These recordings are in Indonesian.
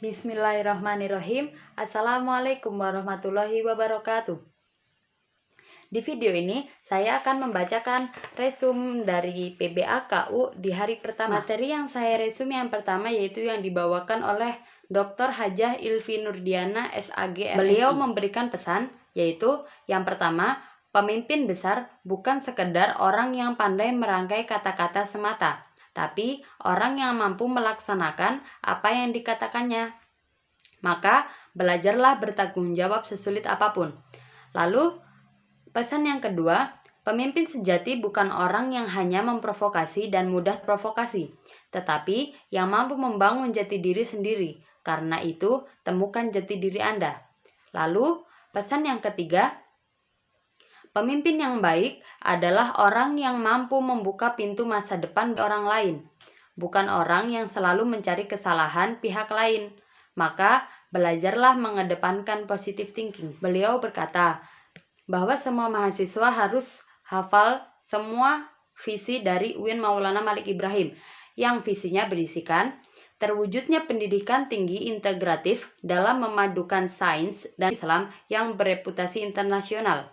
Bismillahirrahmanirrahim. Assalamualaikum warahmatullahi wabarakatuh. Di video ini saya akan membacakan resum dari PBAKU di hari pertama. Materi yang saya resum yang pertama yaitu yang dibawakan oleh Dr. Hajah Ilvi Nurdiana SAG MSI. Beliau memberikan pesan yaitu yang pertama, pemimpin besar bukan sekedar orang yang pandai merangkai kata-kata semata, tapi orang yang mampu melaksanakan apa yang dikatakannya. Maka belajarlah bertanggung jawab sesulit apapun. Lalu pesan yang kedua, pemimpin sejati bukan orang yang hanya memprovokasi dan mudah provokasi, tetapi yang mampu membangun jati diri sendiri. Karena itu, temukan jati diri Anda. Lalu pesan yang ketiga, pemimpin yang baik adalah orang yang mampu membuka pintu masa depan bagi orang lain, bukan orang yang selalu mencari kesalahan pihak lain. Maka belajarlah mengedepankan positive thinking. Beliau berkata bahwa semua mahasiswa harus hafal semua visi dari UIN Maulana Malik Ibrahim, yang visinya berisikan terwujudnya pendidikan tinggi integratif dalam memadukan sains dan Islam yang bereputasi internasional.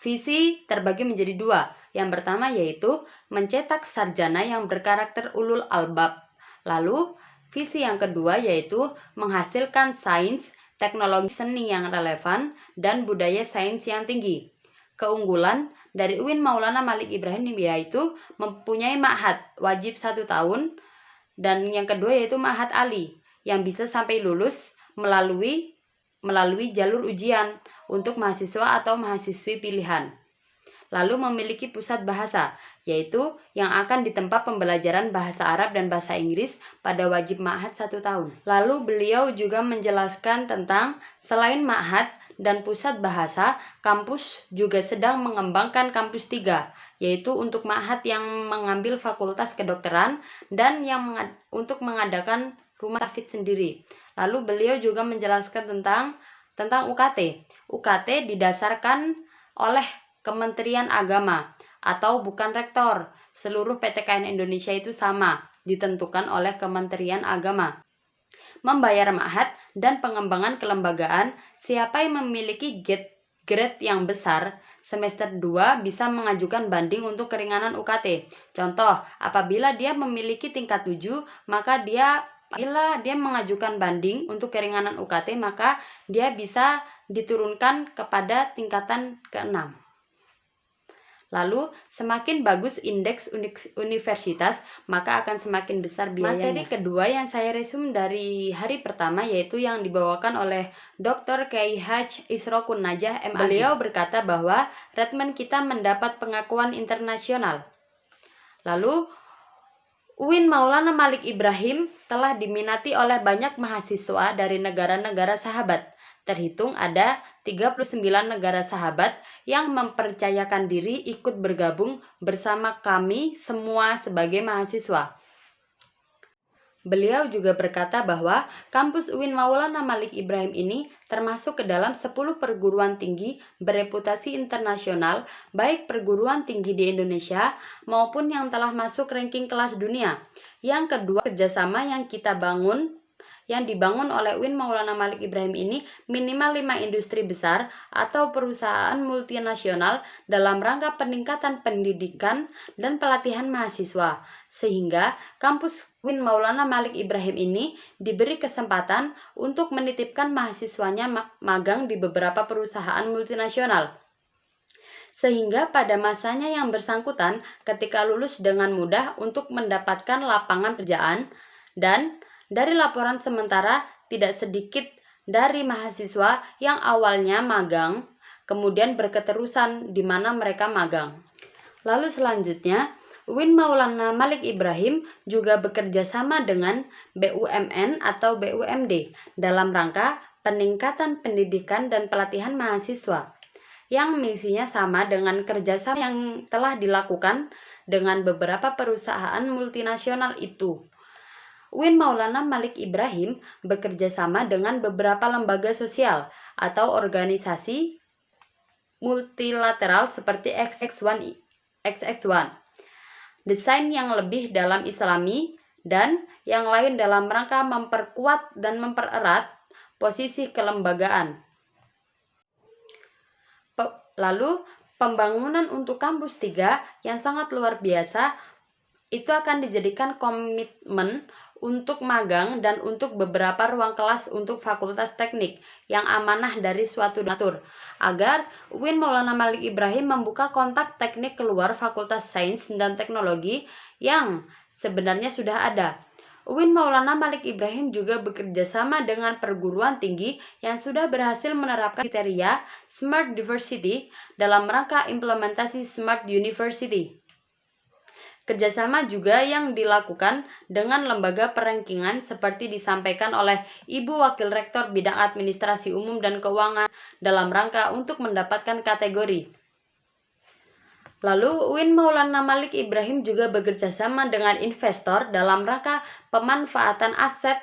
Visi terbagi menjadi dua. Yang pertama yaitu mencetak sarjana yang berkarakter ulul albab. Lalu visi yang kedua yaitu menghasilkan sains, teknologi seni yang relevan, dan budaya sains yang tinggi. Keunggulan dari UIN Maulana Malik Ibrahim yaitu mempunyai ma'had wajib 1 tahun, dan yang kedua yaitu ma'had ali yang bisa sampai lulus melalui jalur ujian untuk mahasiswa atau mahasiswi pilihan. Lalu memiliki pusat bahasa, yaitu yang akan ditempa pembelajaran bahasa Arab dan bahasa Inggris pada wajib ma'had 1 tahun. Lalu beliau juga menjelaskan tentang selain ma'had dan pusat bahasa, kampus juga sedang mengembangkan kampus 3, yaitu untuk ma'had yang mengambil fakultas kedokteran dan yang untuk mengadakan rumah tahfidz sendiri. Lalu beliau juga menjelaskan tentang UKT. UKT didasarkan oleh Kementerian Agama atau bukan rektor. Seluruh PTKN Indonesia itu sama, ditentukan oleh Kementerian Agama. Membayar ma'had dan pengembangan kelembagaan, siapa yang memiliki grade yang besar, semester 2 bisa mengajukan banding untuk keringanan UKT. Contoh, apabila dia memiliki tingkat 7, maka apabila dia mengajukan banding untuk keringanan UKT, maka dia bisa diturunkan kepada tingkatan ke-6. Lalu, semakin bagus indeks universitas, maka akan semakin besar biayanya. Materi kedua yang saya resum dari hari pertama yaitu yang dibawakan oleh Dr. Kiai Haj Isrokun Najah MAG. Beliau berkata bahwa Redman kita mendapat pengakuan internasional. Lalu, UIN Maulana Malik Ibrahim telah diminati oleh banyak mahasiswa dari negara-negara sahabat. Terhitung ada 39 negara sahabat yang mempercayakan diri ikut bergabung bersama kami semua sebagai mahasiswa. Beliau juga berkata bahwa kampus UIN Maulana Malik Ibrahim ini termasuk ke dalam 10 perguruan tinggi bereputasi internasional, baik perguruan tinggi di Indonesia maupun yang telah masuk ranking kelas dunia. Yang kedua, kerjasama yang dibangun oleh UIN Maulana Malik Ibrahim ini minimal 5 industri besar atau perusahaan multinasional dalam rangka peningkatan pendidikan dan pelatihan mahasiswa, sehingga kampus UIN Maulana Malik Ibrahim ini diberi kesempatan untuk menitipkan mahasiswanya magang di beberapa perusahaan multinasional. Sehingga pada masanya yang bersangkutan ketika lulus dengan mudah untuk mendapatkan lapangan pekerjaan. Dan dari laporan sementara, tidak sedikit dari mahasiswa yang awalnya magang, kemudian berketerusan di mana mereka magang. Lalu selanjutnya, UIN Maulana Malik Ibrahim juga bekerja sama dengan BUMN atau BUMD dalam rangka peningkatan pendidikan dan pelatihan mahasiswa, yang misinya sama dengan kerjasama yang telah dilakukan dengan beberapa perusahaan multinasional itu. UIN Maulana Malik Ibrahim bekerja sama dengan beberapa lembaga sosial atau organisasi multilateral seperti XX1, desain yang lebih dalam Islami, dan yang lain dalam rangka memperkuat dan mempererat posisi kelembagaan. Lalu, pembangunan untuk kampus 3 yang sangat luar biasa itu akan dijadikan komitmen untuk magang dan untuk beberapa ruang kelas untuk fakultas teknik yang amanah dari suatu donatur, agar UIN Maulana Malik Ibrahim membuka kontak teknik keluar Fakultas Sains dan Teknologi yang sebenarnya sudah ada. UIN Maulana Malik Ibrahim juga bekerja sama dengan perguruan tinggi yang sudah berhasil menerapkan kriteria Smart Diversity dalam rangka implementasi Smart University. Kerjasama juga yang dilakukan dengan lembaga perankingan seperti disampaikan oleh Ibu Wakil Rektor Bidang Administrasi Umum dan Keuangan dalam rangka untuk mendapatkan kategori. Lalu, UIN Maulana Malik Ibrahim juga bekerja sama dengan investor dalam rangka pemanfaatan aset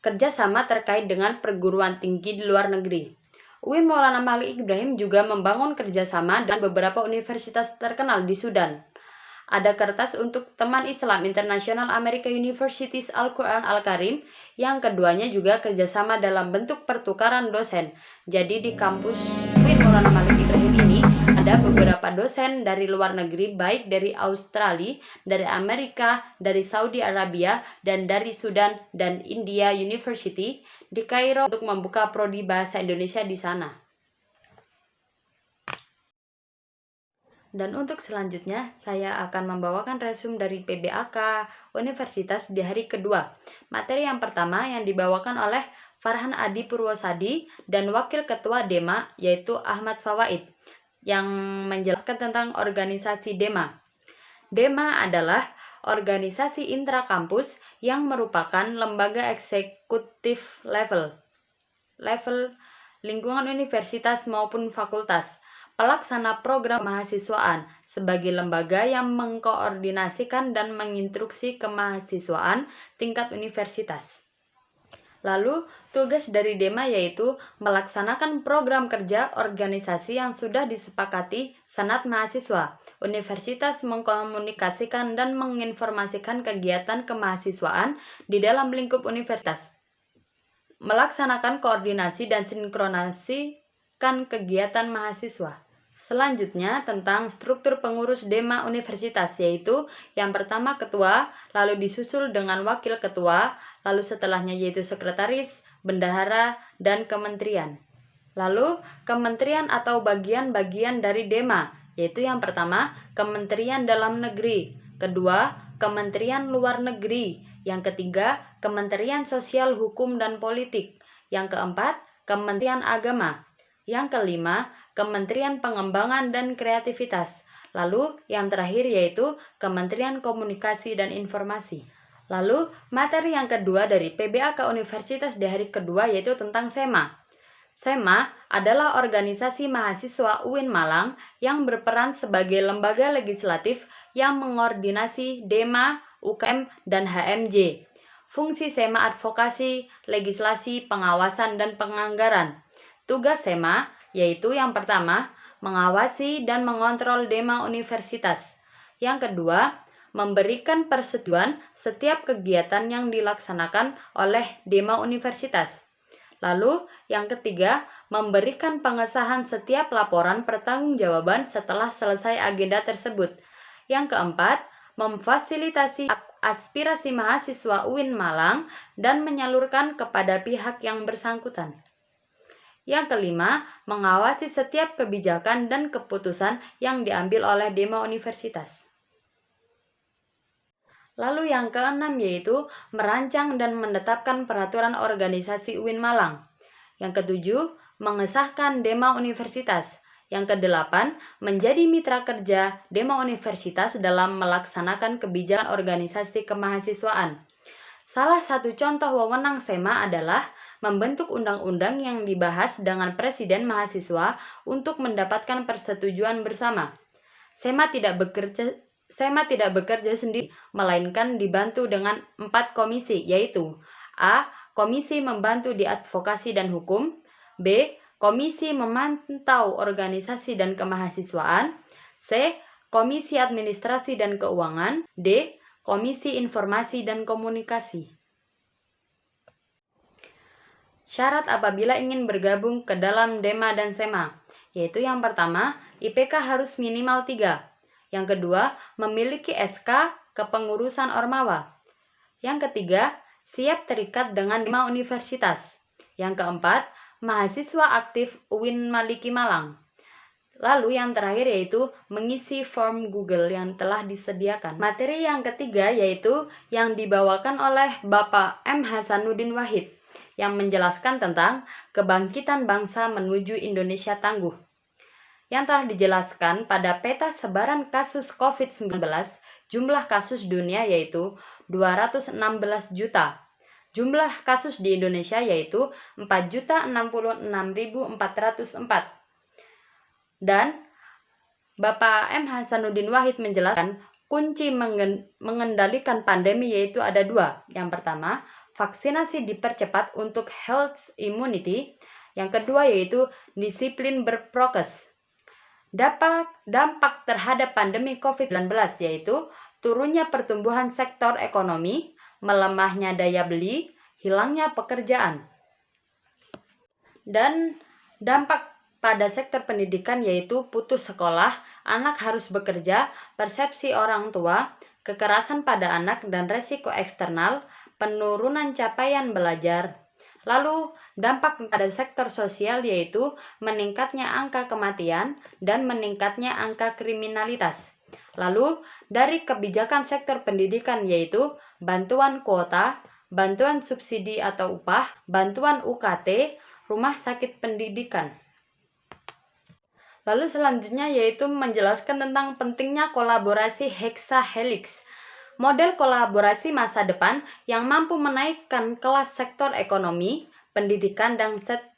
kerjasama terkait dengan perguruan tinggi di luar negeri. UIN Maulana Malik Ibrahim juga membangun kerjasama dengan beberapa universitas terkenal di Sudan. Ada kertas untuk teman Islam Internasional America Universities Al-Quran Al-Karim, yang keduanya juga kerjasama dalam bentuk pertukaran dosen. Jadi di kampus UIN Maulana Malik Ibrahim ini ada beberapa dosen dari luar negeri, baik dari Australia, dari Amerika, dari Saudi Arabia, dan dari Sudan dan India University di Kairo untuk membuka prodi bahasa Indonesia di sana. Dan untuk selanjutnya, saya akan membawakan resume dari PBAK Universitas di hari kedua. Materi yang pertama yang dibawakan oleh Farhan Adi Purwosadi dan Wakil Ketua DEMA, yaitu Ahmad Fawaid, yang menjelaskan tentang organisasi DEMA. DEMA adalah organisasi intrakampus yang merupakan lembaga eksekutif level lingkungan universitas maupun fakultas, pelaksana program mahasiswaan sebagai lembaga yang mengkoordinasikan dan menginstruksi kemahasiswaan tingkat universitas. Lalu, tugas dari DEMA yaitu melaksanakan program kerja organisasi yang sudah disepakati Senat Mahasiswa. Universitas mengkomunikasikan dan menginformasikan kegiatan kemahasiswaan di dalam lingkup universitas. Melaksanakan koordinasi dan sinkronasikan kegiatan mahasiswa. Selanjutnya tentang struktur pengurus DEMA Universitas, yaitu yang pertama ketua, lalu disusul dengan wakil ketua, lalu setelahnya yaitu sekretaris, bendahara, dan kementerian. Lalu kementerian atau bagian-bagian dari DEMA, yaitu yang pertama Kementerian Dalam Negeri, kedua Kementerian Luar Negeri, yang ketiga Kementerian Sosial, Hukum, dan Politik, yang keempat Kementerian Agama, yang kelima Kementerian Pengembangan dan Kreativitas. Lalu yang terakhir yaitu Kementerian Komunikasi dan Informasi. Lalu materi yang kedua dari PBAK Universitas di hari kedua yaitu tentang SEMA. SEMA adalah organisasi mahasiswa UIN Malang yang berperan sebagai lembaga legislatif yang mengordinasi DEMA, UKM, dan HMJ. Fungsi SEMA advokasi, legislasi, pengawasan, dan penganggaran. Tugas SEMA yaitu yang pertama, mengawasi dan mengontrol DEMA Universitas. Yang kedua, memberikan persetujuan setiap kegiatan yang dilaksanakan oleh DEMA Universitas. Lalu, yang ketiga, memberikan pengesahan setiap laporan pertanggungjawaban setelah selesai agenda tersebut. Yang keempat, memfasilitasi aspirasi mahasiswa UIN Malang dan menyalurkan kepada pihak yang bersangkutan. Yang kelima, mengawasi setiap kebijakan dan keputusan yang diambil oleh DEMA Universitas. Lalu yang keenam yaitu merancang dan menetapkan peraturan organisasi UIN Malang. Yang ketujuh, mengesahkan DEMA Universitas. Yang kedelapan, menjadi mitra kerja DEMA Universitas dalam melaksanakan kebijakan organisasi kemahasiswaan. Salah satu contoh wewenang SEMA adalah membentuk undang-undang yang dibahas dengan Presiden mahasiswa untuk mendapatkan persetujuan bersama. SEMA tidak bekerja sendiri, melainkan dibantu dengan 4 komisi, yaitu A. Komisi membantu di advokasi dan hukum, B. Komisi memantau organisasi dan kemahasiswaan, C. Komisi administrasi dan keuangan, D. Komisi Informasi dan Komunikasi. Syarat apabila ingin bergabung ke dalam DEMA dan SEMA, yaitu yang pertama, IPK harus minimal 3. Yang kedua, memiliki SK kepengurusan Ormawa. Yang ketiga, siap terikat dengan 5 universitas. Yang keempat, mahasiswa aktif UIN Maliki Malang. Lalu yang terakhir yaitu mengisi form Google yang telah disediakan. Materi yang ketiga yaitu yang dibawakan oleh Bapak M. Hasanuddin Wahid yang menjelaskan tentang kebangkitan bangsa menuju Indonesia tangguh. Yang telah dijelaskan pada peta sebaran kasus COVID-19, jumlah kasus dunia yaitu 216 juta. Jumlah kasus di Indonesia yaitu 4.066.404. Dan Bapak M. Hasanuddin Wahid menjelaskan kunci mengendalikan pandemi yaitu ada 2. Yang pertama, vaksinasi dipercepat untuk health immunity. Yang kedua yaitu disiplin berprokes. Dampak terhadap pandemi COVID-19 yaitu turunnya pertumbuhan sektor ekonomi, melemahnya daya beli, hilangnya pekerjaan. Dan dampak pada sektor pendidikan yaitu putus sekolah, anak harus bekerja, persepsi orang tua, kekerasan pada anak dan resiko eksternal, penurunan capaian belajar. Lalu dampak pada sektor sosial yaitu meningkatnya angka kematian dan meningkatnya angka kriminalitas. Lalu dari kebijakan sektor pendidikan yaitu bantuan kuota, bantuan subsidi atau upah, bantuan UKT, rumah sakit pendidikan. Lalu selanjutnya yaitu menjelaskan tentang pentingnya kolaborasi heksahelix, model kolaborasi masa depan yang mampu menaikkan kelas sektor ekonomi, pendidikan,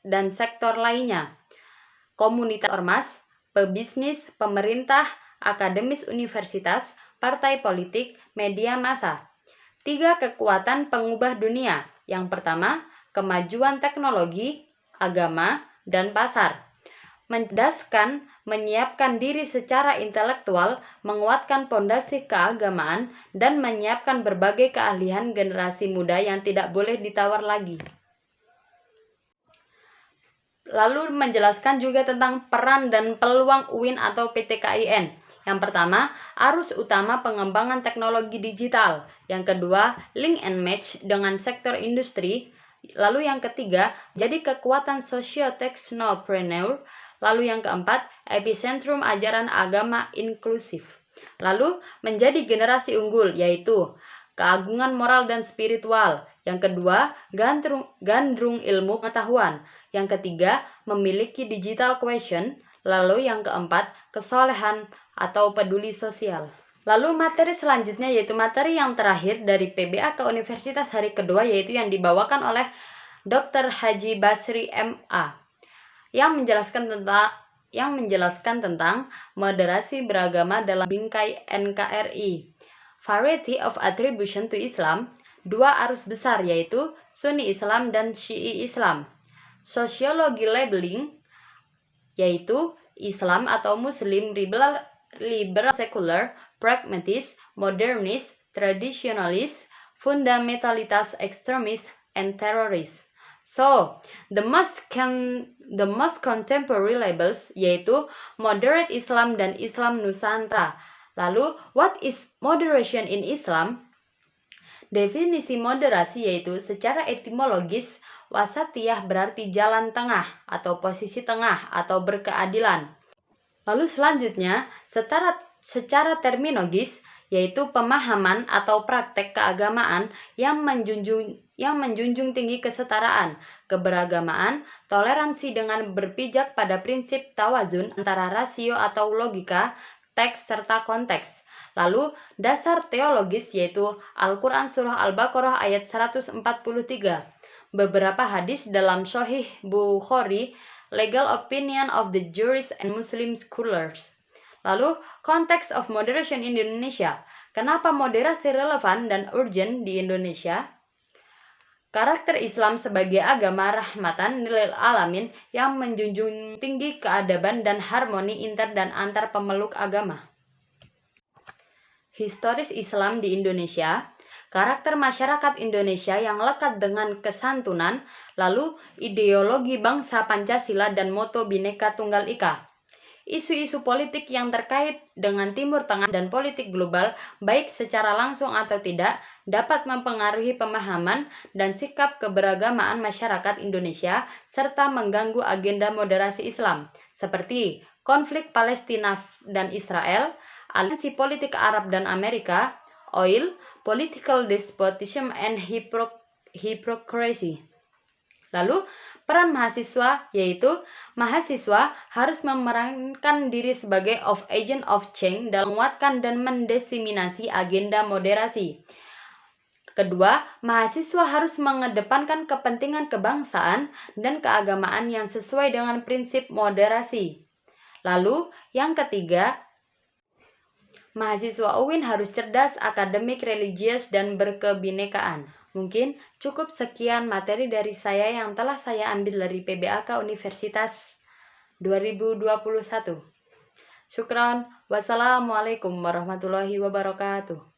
dan sektor lainnya. Komunitas ormas, pebisnis, pemerintah, akademis universitas, partai politik, media massa. 3 kekuatan pengubah dunia. Yang pertama, kemajuan teknologi, agama, dan pasar. Mencerdaskan, menyiapkan diri secara intelektual, menguatkan pondasi keagamaan, dan menyiapkan berbagai keahlian generasi muda yang tidak boleh ditawar lagi. Lalu menjelaskan juga tentang peran dan peluang UIN atau PTKIN. Yang pertama, arus utama pengembangan teknologi digital. Yang kedua, link and match dengan sektor industri. Lalu yang ketiga, jadi kekuatan socio-technopreneur. Lalu yang keempat, epicentrum ajaran agama inklusif. Lalu menjadi generasi unggul yaitu keagungan moral dan spiritual. Yang kedua, gandrung ilmu pengetahuan. Yang ketiga, memiliki digital quotient. Lalu yang keempat, kesolehan atau peduli sosial. Lalu materi selanjutnya yaitu materi yang terakhir dari PBA ke Universitas hari kedua yaitu yang dibawakan oleh Dr. Haji Basri MA yang menjelaskan tentang moderasi beragama dalam bingkai NKRI, variety of attribution to Islam, 2 arus besar yaitu Sunni Islam dan Syi'i Islam, sosiologi labeling yaitu Islam atau Muslim, liberal secular, pragmatis, modernist, traditionalist, fundamentalitas, ekstremis, and terrorist. So, the most contemporary labels yaitu moderate Islam dan Islam Nusantara. Lalu, what is moderation in Islam? Definisi moderasi yaitu secara etimologis, wasatiyah berarti jalan tengah atau posisi tengah atau berkeadilan. Lalu selanjutnya, secara terminologis yaitu pemahaman atau praktek keagamaan yang menjunjung tinggi kesetaraan, keberagamaan, toleransi dengan berpijak pada prinsip tawazun antara rasio atau logika, teks serta konteks. Lalu dasar teologis yaitu Al-Quran Surah Al-Baqarah ayat 143. Beberapa hadis dalam Sahih Bukhari, legal opinion of the jurists and Muslim scholars. Lalu, context of moderation in Indonesia. Kenapa moderasi relevan dan urgent di Indonesia? Karakter Islam sebagai agama rahmatan lil alamin yang menjunjung tinggi keadaban dan harmoni inter dan antar pemeluk agama. historis Islam di Indonesia, karakter masyarakat Indonesia yang lekat dengan kesantunan, lalu ideologi bangsa Pancasila dan moto Bhinneka Tunggal Ika. Isu-isu politik yang terkait dengan Timur Tengah dan politik global, baik secara langsung atau tidak, dapat mempengaruhi pemahaman dan sikap keberagamaan masyarakat Indonesia serta mengganggu agenda moderasi Islam, seperti konflik Palestina dan Israel, aliansi politik Arab dan Amerika, oil, political despotism, and hypocrisy. Lalu, peran mahasiswa, yaitu mahasiswa harus memerankan diri sebagai agent of change dalam menguatkan dan mendesiminasi agenda moderasi. Kedua, mahasiswa harus mengedepankan kepentingan kebangsaan dan keagamaan yang sesuai dengan prinsip moderasi. Lalu, yang ketiga, mahasiswa UIN harus cerdas, akademik, religius, dan berkebinekaan. Mungkin cukup sekian materi dari saya yang telah saya ambil dari PBAK Universitas 2021. Syukran. Wassalamualaikum warahmatullahi wabarakatuh.